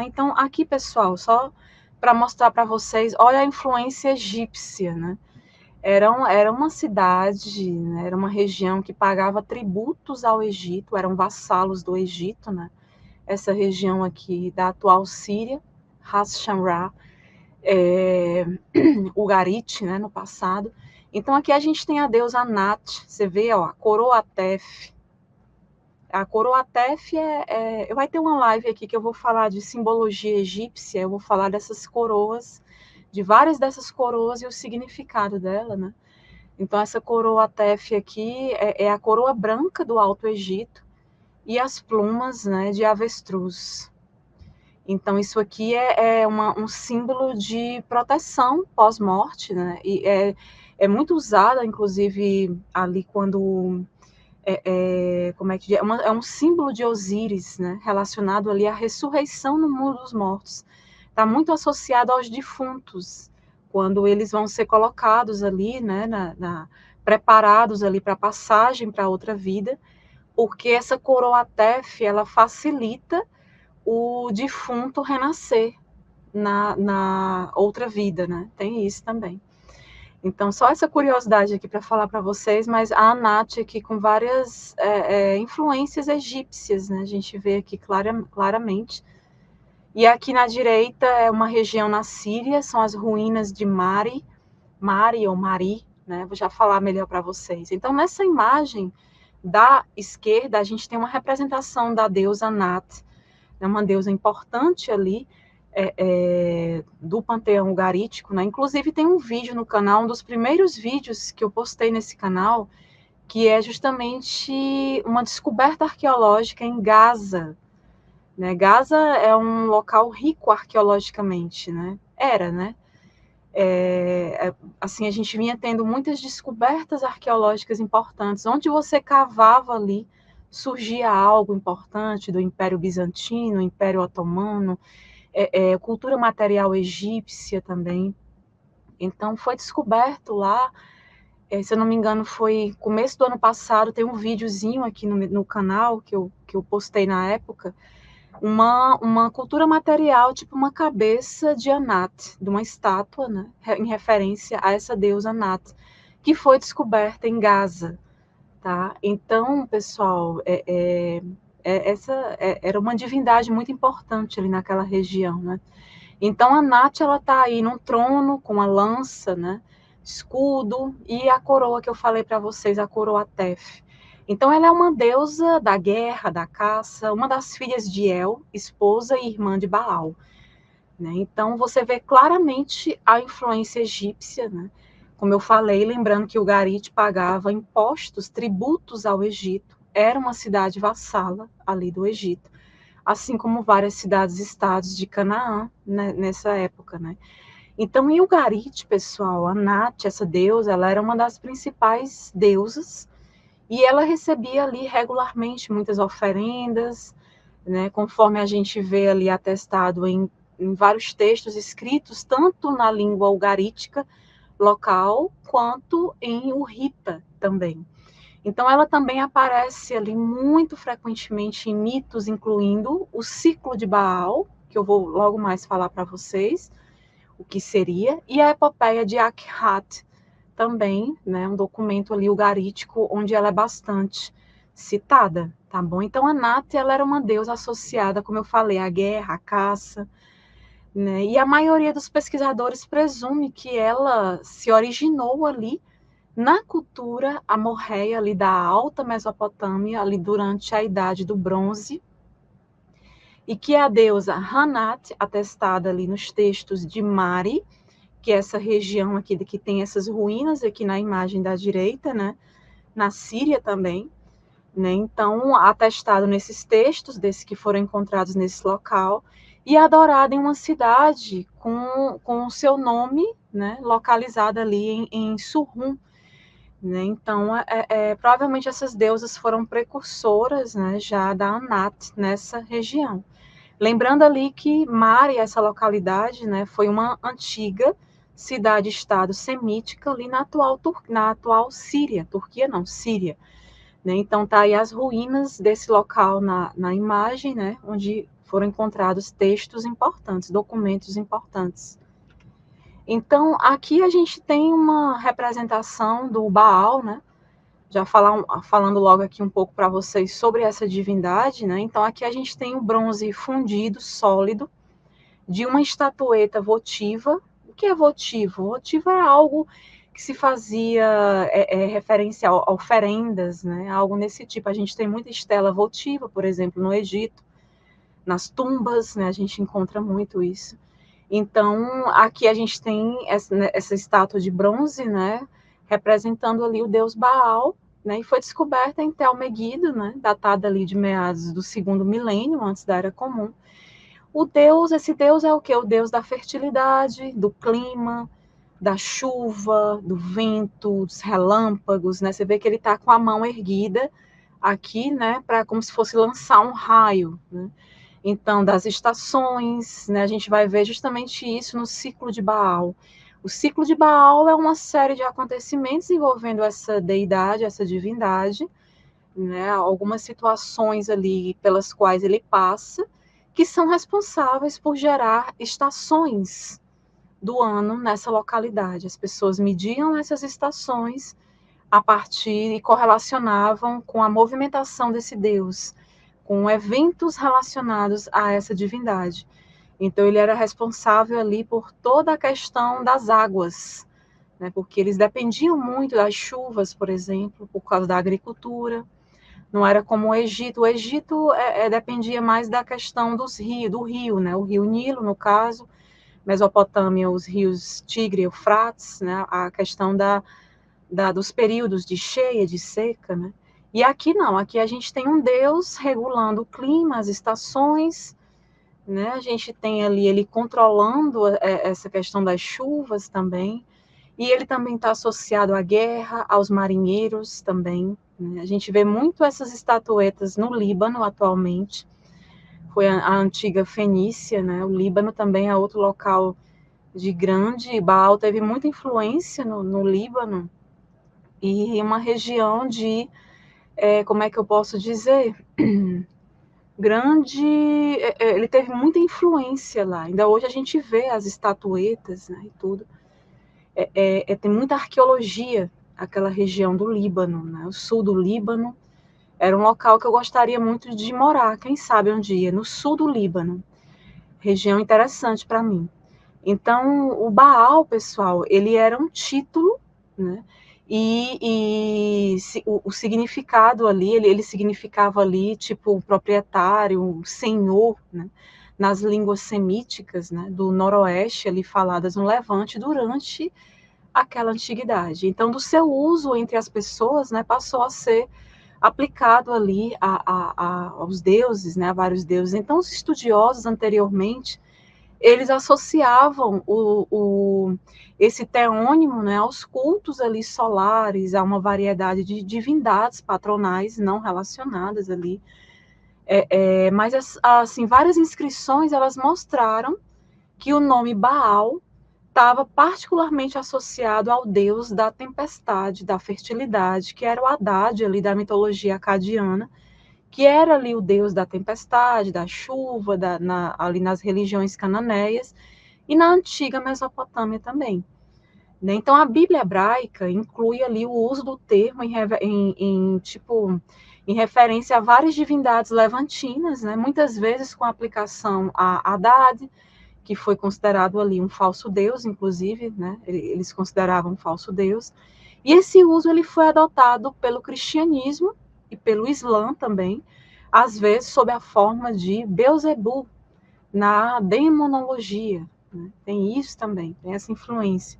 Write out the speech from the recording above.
Então, aqui, pessoal, só para mostrar para vocês, olha a influência egípcia, né? Era uma cidade, né? Era uma região que pagava tributos ao Egito, eram vassalos do Egito, né? Essa região aqui da atual Síria, Ras Shamra, Ugarit, né, no passado. Então aqui a gente tem a deusa Anat, você vê, ó, a Coroatef. A Coroatef vai ter uma live aqui que eu vou falar de simbologia egípcia, eu vou falar dessas coroas, de várias dessas coroas e o significado dela, né? Então essa Coroatef aqui é a coroa branca do Alto Egito e as plumas, né, de avestruz. Então, isso aqui é um símbolo de proteção pós-morte, né? E é muito usada, inclusive, ali quando. Como é que diz? É um símbolo de Osíris, né? Relacionado ali à ressurreição no mundo dos mortos. Está muito associado aos defuntos, quando eles vão ser colocados ali, né? Preparados ali para a passagem para outra vida, porque essa coroatef, ela facilita o defunto renascer na outra vida, né? Tem isso também. Então, só essa curiosidade aqui para falar para vocês, mas a Anat aqui com várias influências egípcias, né? A gente vê aqui claramente. E aqui na direita é uma região na Síria, são as ruínas de Mari ou Mari, né? Vou já falar melhor para vocês. Então, nessa imagem da esquerda, a gente tem uma representação da deusa Anat, é uma deusa importante ali do panteão ugarítico, né? Inclusive tem um vídeo no canal, um dos primeiros vídeos que eu postei nesse canal, que é justamente uma descoberta arqueológica em Gaza, né? Gaza é um local rico arqueologicamente, né? Era, né? Assim, a gente vinha tendo muitas descobertas arqueológicas importantes, onde você cavava ali, surgia algo importante do Império Bizantino, Império Otomano, cultura material egípcia também. Então, foi descoberto lá, se eu não me engano, foi começo do ano passado, tem um videozinho aqui no canal que eu postei na época, uma cultura material, tipo uma cabeça de Anat, de uma estátua, né, em referência a essa deusa Anat, que foi descoberta em Gaza, tá? Então, pessoal, era uma divindade muito importante ali naquela região, né? Então, a Anat, ela tá aí num trono com a lança, né, escudo e a coroa que eu falei para vocês, a Coroatef. Então, ela é uma deusa da guerra, da caça, uma das filhas de El, esposa e irmã de Baal, né? Então, você vê claramente a influência egípcia, né? Como eu falei, lembrando que o Ugarit pagava impostos, tributos ao Egito, era uma cidade vassala ali do Egito, assim como várias cidades-estados de Canaã, né, nessa época, né? Então, em Ugarit, pessoal, a Anat, essa deusa, ela era uma das principais deusas e ela recebia ali regularmente muitas oferendas, né, conforme a gente vê ali atestado em vários textos escritos, tanto na língua ugarítica local, quanto em Urripa também. Então, ela também aparece ali muito frequentemente em mitos, incluindo o ciclo de Baal, que eu vou logo mais falar para vocês, o que seria, e a epopeia de Akhat, também, né, um documento ali ugarítico, onde ela é bastante citada, tá bom? Então, a Anat, ela era uma deusa associada, como eu falei, à guerra, à caça, né? E a maioria dos pesquisadores presume que ela se originou ali na cultura amorreia ali da Alta Mesopotâmia, ali durante a Idade do Bronze, e que a deusa Hanat, atestada ali nos textos de Mari, que é essa região aqui que tem essas ruínas aqui na imagem da direita, né? Na Síria também, né? Então, atestado nesses textos, desses que foram encontrados nesse local, e adorada em uma cidade com o seu nome, né? Localizada ali em Surrum, né? Então, provavelmente essas deusas foram precursoras, né, já da Anat nessa região. Lembrando ali que Mari, essa localidade, né, foi uma antiga cidade-estado semítica ali na atual Síria, Turquia não, Síria. Né? Então, tá aí as ruínas desse local na imagem, né, onde Foram encontrados textos importantes, documentos importantes. Então, aqui a gente tem uma representação do Baal, né? Já falando logo aqui um pouco para vocês sobre essa divindade, né? Então, aqui a gente tem o bronze fundido, sólido, de uma estatueta votiva. O que é votivo? Votivo é algo que se fazia referência a oferendas, né? Algo nesse tipo. A gente tem muita estela votiva, por exemplo, no Egito, nas tumbas, né? A gente encontra muito isso. Então, aqui a gente tem essa estátua de bronze, né? Representando ali o deus Baal, né? E foi descoberta em Tel Megido, né? Datada ali de meados do 2º milênio, antes da Era Comum. Esse deus é o quê? O deus da fertilidade, do clima, da chuva, do vento, dos relâmpagos, né? Você vê que ele está com a mão erguida aqui, né? Para como se fosse lançar um raio, né? Então, das estações, né? A gente vai ver justamente isso no ciclo de Baal. O ciclo de Baal é uma série de acontecimentos envolvendo essa deidade, essa divindade, né? Algumas situações ali pelas quais ele passa, que são responsáveis por gerar estações do ano nessa localidade. As pessoas mediam essas estações a partir e correlacionavam com a movimentação desse deus, com eventos relacionados a essa divindade. Então, ele era responsável ali por toda a questão das águas, né, porque eles dependiam muito das chuvas, por exemplo, por causa da agricultura. Não era como o Egito. O Egito dependia mais da questão do rio, né, o rio Nilo, no caso, Mesopotâmia, os rios Tigre e Eufrates, né, a questão dos períodos de cheia, de seca, né? E aqui não, aqui a gente tem um Deus regulando o clima, as estações, né? A gente tem ali ele controlando essa questão das chuvas também, e ele também está associado à guerra, aos marinheiros também, né? A gente vê muito essas estatuetas no Líbano atualmente, foi a antiga Fenícia, né? O Líbano também é outro local de grande, Baal teve muita influência no Líbano, e uma região de, como é que eu posso dizer, grande, ele teve muita influência lá, ainda hoje a gente vê as estatuetas, né, e tudo, tem muita arqueologia, aquela região do Líbano, né, o sul do Líbano, era um local que eu gostaria muito de morar, quem sabe um dia, no sul do Líbano, região interessante para mim. Então, o Baal, pessoal, ele era um título, né? O significado ali, ele significava ali, tipo, o proprietário, o senhor, né? Nas línguas semíticas, né? Do noroeste, ali faladas no Levante, durante aquela antiguidade. Então, do seu uso entre as pessoas, né? Passou a ser aplicado ali aos deuses, né? A vários deuses. Então, os estudiosos anteriormente, eles associavam esse teônimo, né, aos cultos ali solares, a uma variedade de divindades patronais não relacionadas ali. Mas, assim, várias inscrições, elas mostraram que o nome Baal estava particularmente associado ao deus da tempestade, da fertilidade, que era o Haddad ali da mitologia acadiana, que era ali o deus da tempestade, da chuva, ali nas religiões cananeias, e na antiga Mesopotâmia também. Né? Então, a Bíblia hebraica inclui ali o uso do termo em referência a várias divindades levantinas, né? Muitas vezes com aplicação a Haddad, que foi considerado ali um falso deus, inclusive, né? Eles consideravam um falso deus, e esse uso ele foi adotado pelo cristianismo e pelo Islã também, às vezes sob a forma de Beuzebu, na demonologia, né? Tem isso também, tem essa influência.